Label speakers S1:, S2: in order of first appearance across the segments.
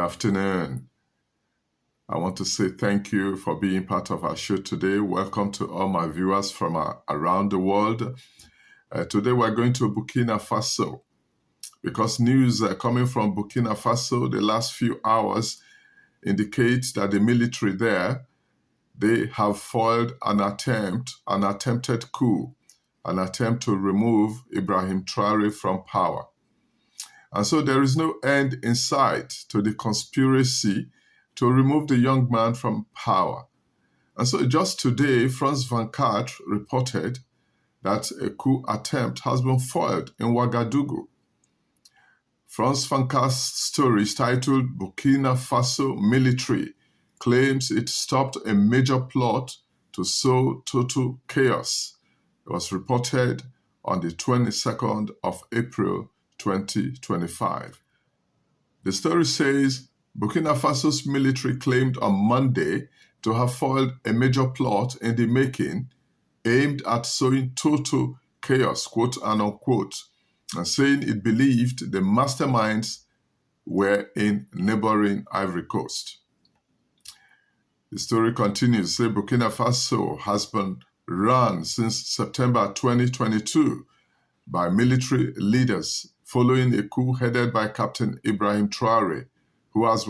S1: afternoon. I want to say thank you for being part of our show today. Welcome to all my viewers from around the world. Today we're going to Burkina Faso because news coming from Burkina Faso the last few hours indicates that the military there, they have foiled an attempted coup, an attempt to remove Ibrahim Traore from power. And so there is no end in sight to the conspiracy to remove the young man from power. And so just today, France 24 reported that a coup attempt has been foiled in Ouagadougou. France 24's story is titled Burkina Faso Military Claims It Stopped a Major Plot to Sow Total Chaos. It was reported on the 22nd of April 2025. The story says Burkina Faso's military claimed on Monday to have foiled a major plot in the making aimed at sowing total chaos, quote and unquote, and saying it believed the masterminds were in neighboring Ivory Coast. The story continues to say Burkina Faso has been run since September 2022 by military leaders following a coup headed by Captain Ibrahim Traore, who has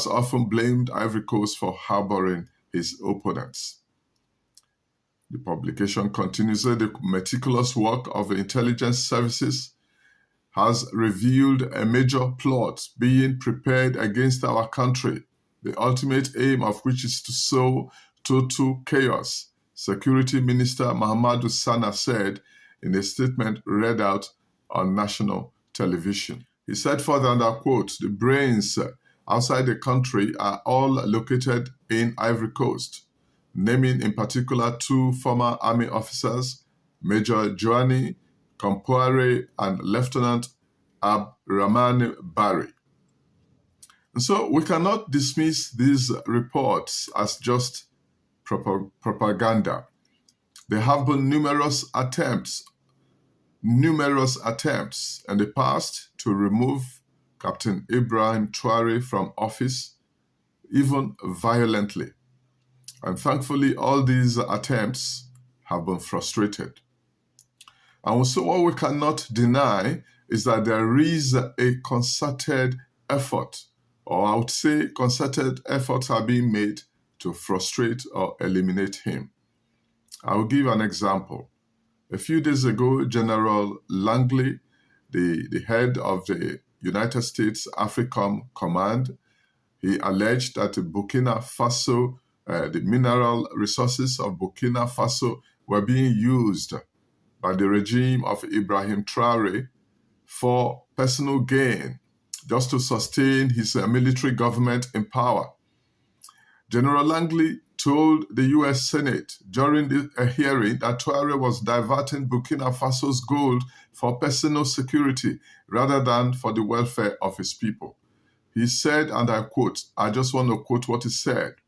S1: often blamed Ivory Coast for harboring his opponents. The publication continues that the meticulous work of the intelligence services has revealed a major plot being prepared against our country, the ultimate aim of which is to sow total chaos, Security Minister Mahamadou Sana said in a statement read out on national television. He said further, and I quote, "The brains outside the country are all located in Ivory Coast," naming in particular two former army officers, Major Joanny Compaore and Lieutenant Abdurrahmane Barry. And so we cannot dismiss these reports as just propaganda. There have been numerous attempts in the past to remove Captain Ibrahim Traore from office, even violently. And thankfully, all these attempts have been frustrated. And so what we cannot deny is that there is a concerted effort, or I would say concerted efforts are being made to frustrate or eliminate him. I will give an example. A few days ago, General Langley, the head of the United States AFRICOM Command, he alleged that Burkina Faso, the mineral resources of Burkina Faso were being used by the regime of Ibrahim Traore for personal gain, just to sustain his military government in power. General Langley told the U.S. Senate during a hearing that Traore was diverting Burkina Faso's gold for personal security rather than for the welfare of his people. He said, and I quote, I just want to quote what he said,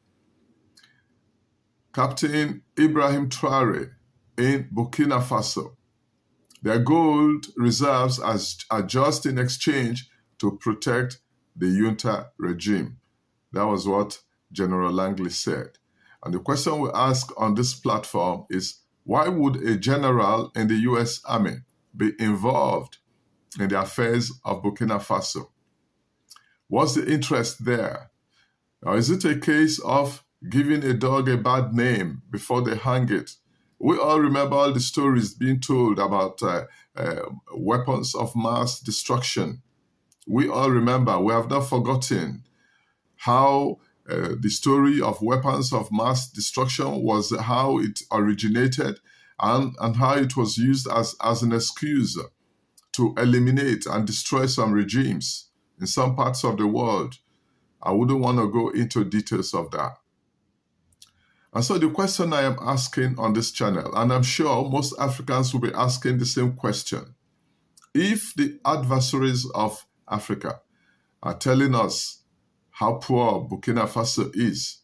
S1: "Captain Ibrahim Traore in Burkina Faso, their gold reserves are just in exchange to protect the junta regime." That was what General Langley said. And the question we ask on this platform is, why would a general in the U.S. Army be involved in the affairs of Burkina Faso? What's the interest there? Or is it a case of giving a dog a bad name before they hang it? We all remember all the stories being told about weapons of mass destruction. We all remember, we have not forgotten how the story of weapons of mass destruction was how it originated and how it was used as an excuse to eliminate and destroy some regimes in some parts of the world. I wouldn't want to go into details of that. And so the question I am asking on this channel, and I'm sure most Africans will be asking the same question, if the adversaries of Africa are telling us how poor Burkina Faso is,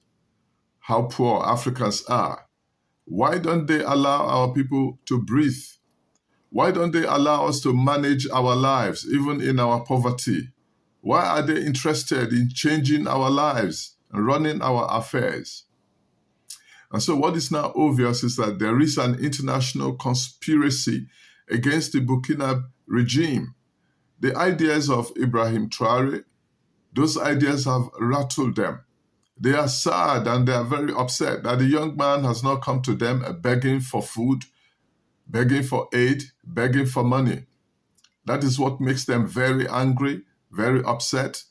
S1: how poor Africans are, why don't they allow our people to breathe? Why don't they allow us to manage our lives, even in our poverty? Why are they interested in changing our lives and running our affairs? And so what is now obvious is that there is an international conspiracy against the Burkina regime. The ideas of Ibrahim Traore, those ideas have rattled them. They are sad and they are very upset that the young man has not come to them begging for food, begging for aid, begging for money. That is what makes them very angry, very upset.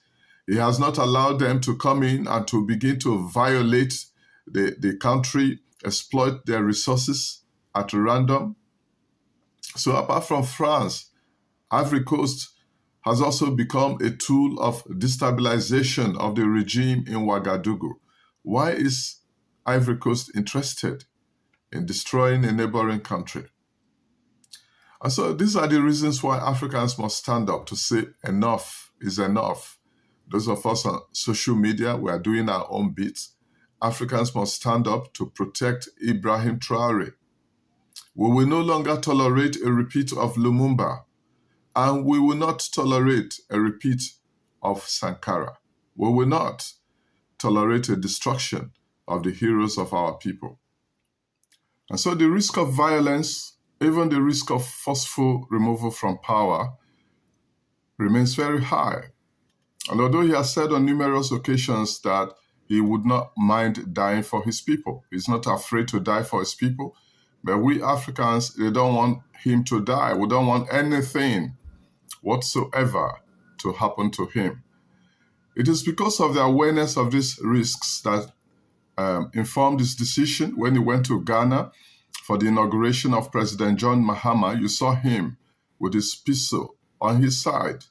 S1: He has not allowed them to come in and to begin to violate the country, exploit their resources at random. So apart from France, Ivory Coast has also become a tool of destabilization of the regime in Ouagadougou. Why is Ivory Coast interested in destroying a neighboring country? And so these are the reasons why Africans must stand up to say enough is enough. Those of us on social media, we are doing our own bits. Africans must stand up to protect Ibrahim Traore. We will no longer tolerate a repeat of Lumumba, and we will not tolerate a repeat of Sankara. We will not tolerate a destruction of the heroes of our people. And so the risk of violence, even the risk of forceful removal from power, remains very high. And although he has said on numerous occasions that he would not mind dying for his people, he's not afraid to die for his people, but we Africans, they don't want him to die. We don't want anything whatsoever to happen to him. It is because of the awareness of these risks that informed his decision when he went to Ghana for the inauguration of President John Mahama. You saw him with his pistol on his side.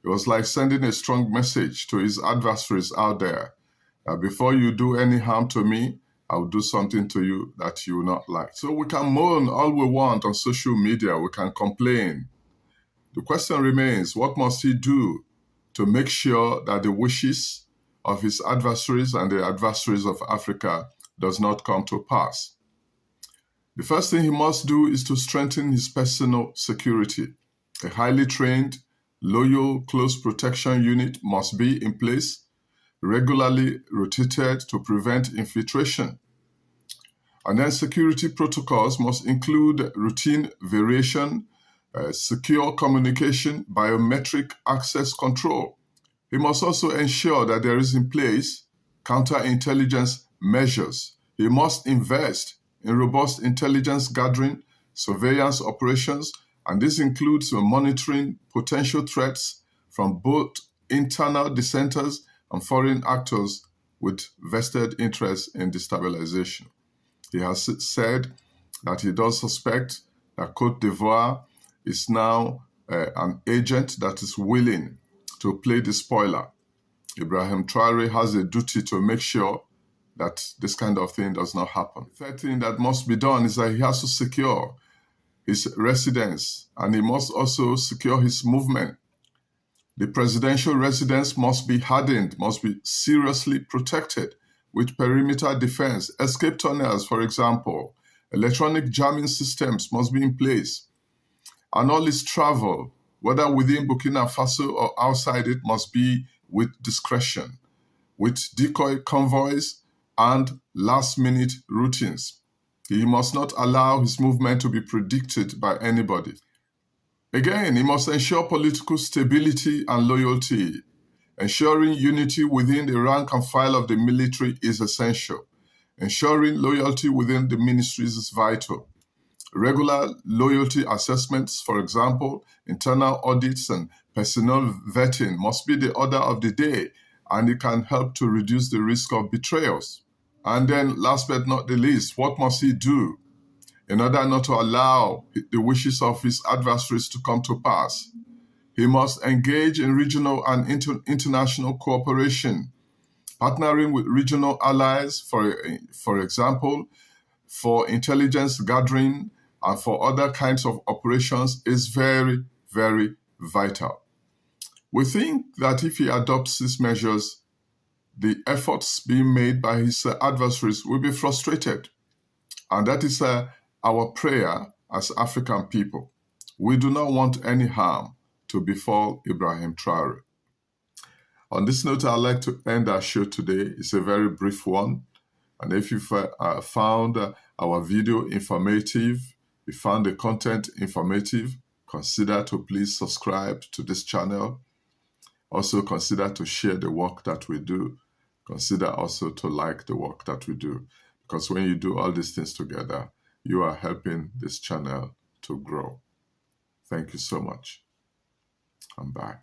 S1: It was like sending a strong message to his adversaries out there. Before you do any harm to me, I'll do something to you that you will not like. So we can moan all we want on social media. We can complain. The question remains, what must he do to make sure that the wishes of his adversaries and the adversaries of Africa does not come to pass? The first thing he must do is to strengthen his personal security. A highly trained, loyal, close protection unit must be in place, regularly rotated to prevent infiltration. And then security protocols must include routine variation, secure communication, biometric access control. He must also ensure that there is in place counterintelligence measures. He must invest in robust intelligence gathering, surveillance operations, and this includes monitoring potential threats from both internal dissenters and foreign actors with vested interest in destabilization. He has said that he does suspect that Côte d'Ivoire is now an agent that is willing to play the spoiler. Ibrahim Traore has a duty to make sure that this kind of thing does not happen. The third thing that must be done is that he has to secure his residence, and he must also secure his movement. The presidential residence must be hardened, must be seriously protected with perimeter defense, escape tunnels, for example. Electronic jamming systems must be in place. And all his travel, whether within Burkina Faso or outside it, must be with discretion, with decoy convoys and last-minute routines. He must not allow his movement to be predicted by anybody. Again, he must ensure political stability and loyalty. Ensuring unity within the rank and file of the military is essential. Ensuring loyalty within the ministries is vital. Regular loyalty assessments, for example, internal audits and personnel vetting must be the order of the day, and it can help to reduce the risk of betrayals. And then, last but not the least, what must he do in order not to allow the wishes of his adversaries to come to pass? He must engage in regional and international cooperation, partnering with regional allies, for example, for intelligence gathering and for other kinds of operations is very, very vital. We think that if he adopts these measures, the efforts being made by his adversaries will be frustrated. And that is our prayer as African people. We do not want any harm to befall Ibrahim Traore. On this note, I'd like to end our show today. It's a very brief one. And if you found our video informative, you found the content informative, consider to please subscribe to this channel. Also consider to share the work that we do. Consider also to like the work that we do. Because when you do all these things together, you are helping this channel to grow. Thank you so much. And bye.